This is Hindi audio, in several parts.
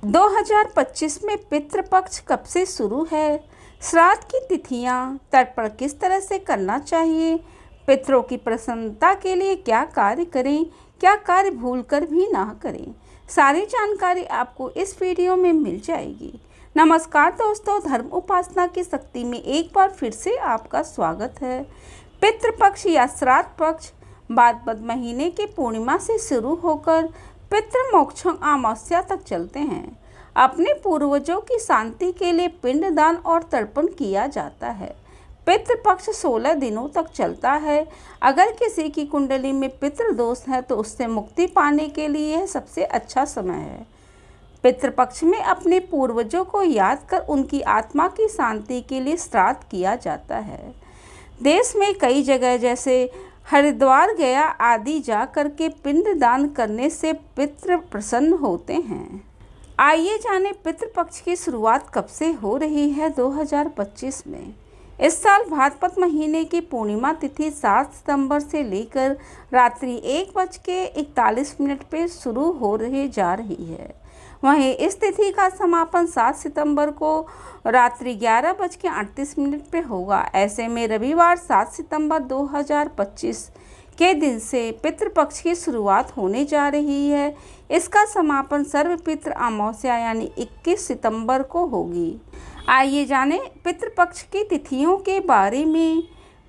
2025 में पितृपक्ष कब से शुरू है? श्राद्ध की तिथियां, तर्पण किस तरह से करना चाहिए? पितरों की प्रसन्नता के लिए क्या कार्य करें, क्या कार्य भूलकर भी ना करें? सारी जानकारी आपको इस वीडियो में मिल जाएगी। नमस्कार दोस्तों, धर्म उपासना की शक्ति में एक बार फिर से आपका स्वागत है। पितृपक्ष या श्राद्ध पक्ष भाद्रपद महीने की पूर्णिमा से शुरू होकर पितृमोक्षम अमावस्या तक चलते हैं। अपने पूर्वजों की शांति के लिए पिंडदान और तर्पण किया जाता है। पितृपक्ष 16 दिनों तक चलता है। अगर किसी की कुंडली में पितृदोष है तो उससे मुक्ति पाने के लिए यह सबसे अच्छा समय है। पितृपक्ष में अपने पूर्वजों को याद कर उनकी आत्मा की शांति के लिए श्राद्ध किया जाता है। देश में कई जगह जैसे हरिद्वार, गया आदि जा कर के पिंडदान करने से पितृ प्रसन्न होते हैं। आइए जाने पितृपक्ष की शुरुआत कब से हो रही है। 2025 में इस साल भाद्रपद महीने की पूर्णिमा तिथि 7 सितंबर से लेकर रात्रि 1:41 पे शुरू हो जा रही है। वहीं इस तिथि का समापन 7 सितंबर को रात्रि 11:38 पे होगा। ऐसे में रविवार 7 सितंबर 2025 के दिन से पितृपक्ष की शुरुआत होने जा रही है। इसका समापन सर्वपितृ अमावस्या यानी 21 सितंबर को होगी। आइए जानें पितृपक्ष की तिथियों के बारे में।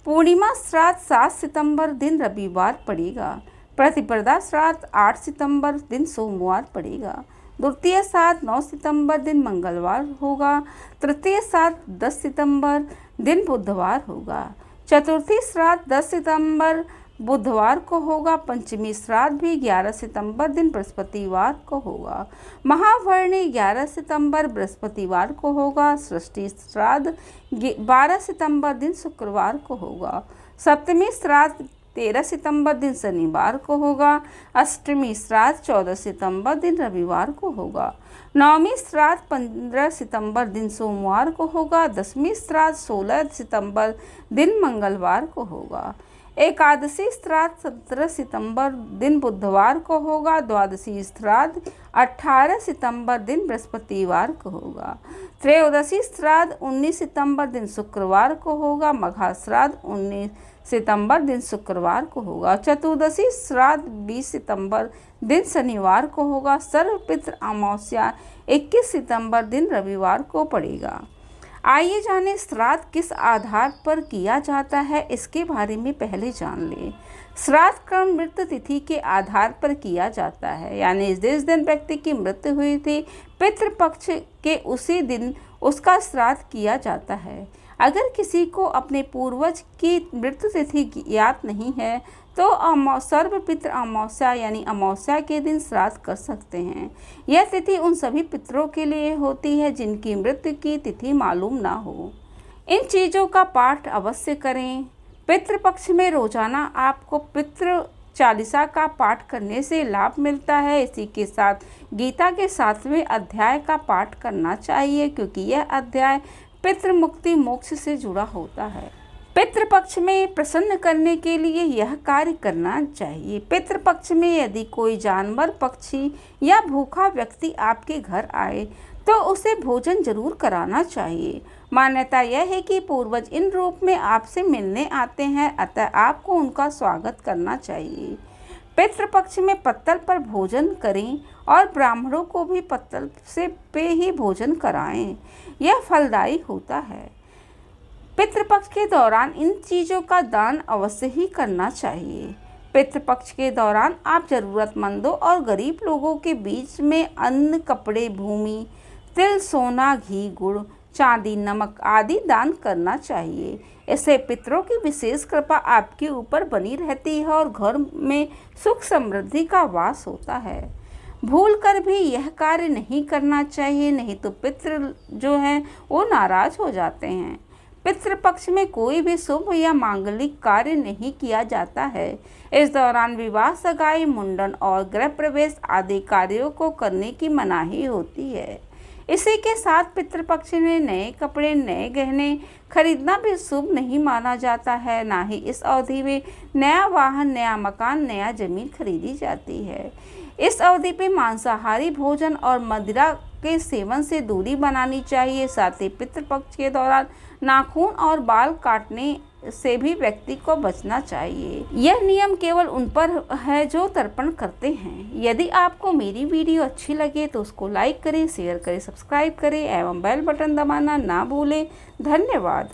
पूर्णिमा श्राद्ध 7 सितंबर दिन रविवार पड़ेगा। प्रतिपदा श्राद्ध 8 सितंबर दिन सोमवार पड़ेगा। द्वितीय श्राद्ध 9 सितंबर दिन मंगलवार होगा। तृतीय श्राद्ध 10 सितंबर दिन बुधवार होगा। चतुर्थी श्राद्ध 10 सितंबर बुधवार को होगा। पंचमी श्राद्ध भी 11 सितंबर दिन बृहस्पतिवार को होगा। महावर्णी 11 सितंबर बृहस्पतिवार को होगा। षष्ठी श्राद्ध 12 सितंबर दिन शुक्रवार को होगा। सप्तमी श्राद्ध 13 सितंबर दिन शनिवार को होगा। अष्टमी श्राद्ध 14 सितंबर दिन रविवार को होगा। नवमी श्राद्ध 15 सितंबर दिन सोमवार को होगा। दसवीं श्राद्ध 16 सितंबर दिन मंगलवार को होगा। एकादशी श्राद्ध 17 सितंबर दिन बुधवार को होगा। द्वादशी श्राद्ध 18 सितंबर दिन बृहस्पतिवार को होगा। त्रयोदशी श्राद्ध 19 सितंबर दिन शुक्रवार को होगा। मघा श्राद्ध 19 सितंबर दिन शुक्रवार को होगा। चतुर्दशी श्राद्ध 20 सितंबर दिन शनिवार को होगा। सर्वपितृ अमावस्या 21 सितंबर दिन रविवार को पड़ेगा। आइए जानें श्राद्ध किस आधार पर किया जाता है, इसके बारे में पहले जान लें। श्राद्ध कर्म मृत्यु तिथि के आधार पर किया जाता है, यानी जिस दिन व्यक्ति की मृत्यु हुई थी पितृपक्ष के उसी दिन उसका श्राद्ध किया जाता है। अगर किसी को अपने पूर्वज की मृत्यु तिथि याद नहीं है तो सर्वपितृ अमावस्या यानी अमावस्या के दिन श्राद्ध कर सकते हैं। यह तिथि उन सभी पितरों के लिए होती है जिनकी मृत्यु की तिथि मालूम ना हो। इन चीज़ों का पाठ अवश्य करें। पितृपक्ष में रोजाना आपको पितृ चालीसा का पाठ करने से लाभ मिलता है। इसी के साथ गीता के 7वें अध्याय का पाठ करना चाहिए, क्योंकि यह अध्याय पितृमुक्ति मोक्ष से जुड़ा होता है। पितृपक्ष में प्रसन्न करने के लिए यह कार्य करना चाहिए। पितृपक्ष में यदि कोई जानवर, पक्षी या भूखा व्यक्ति आपके घर आए तो उसे भोजन जरूर कराना चाहिए। मान्यता यह है कि पूर्वज इन रूप में आपसे मिलने आते हैं, अतः आपको उनका स्वागत करना चाहिए। पितृपक्ष में पत्तल पर भोजन करें और ब्राह्मणों को भी पत्तल से पे ही भोजन कराएं। यह फलदायी होता है। पितृपक्ष के दौरान इन चीज़ों का दान अवश्य ही करना चाहिए। पितृपक्ष के दौरान आप जरूरतमंदों और गरीब लोगों के बीच में अन्न, कपड़े, भूमि, तिल, सोना, घी, गुड़, चांदी, नमक आदि दान करना चाहिए। इससे पितरों की विशेष कृपा आपके ऊपर बनी रहती है और घर में सुख समृद्धि का वास होता है। भूल कर भी यह कार्य नहीं करना चाहिए, नहीं तो पितृ जो हैं वो नाराज हो जाते हैं। पितृपक्ष में कोई भी शुभ या मांगलिक कार्य नहीं किया जाता है। इस दौरान विवाह, सगाई, मुंडन और गृह प्रवेश आदि कार्यों को करने की मनाही होती है। इसी के साथ पितृपक्ष में नए कपड़े, नए गहने खरीदना भी शुभ नहीं माना जाता है। ना ही इस अवधि में नया वाहन, नया मकान, नया जमीन खरीदी जाती है। इस अवधि पे मांसाहारी भोजन और मदिरा के सेवन से दूरी बनानी चाहिए। साथ ही पितृपक्ष के दौरान नाखून और बाल काटने से भी व्यक्ति को बचना चाहिए। यह नियम केवल उन पर है जो तर्पण करते हैं। यदि आपको मेरी वीडियो अच्छी लगे तो उसको लाइक करें, शेयर करें, सब्सक्राइब करें एवं बेल बटन दबाना ना भूलें। धन्यवाद।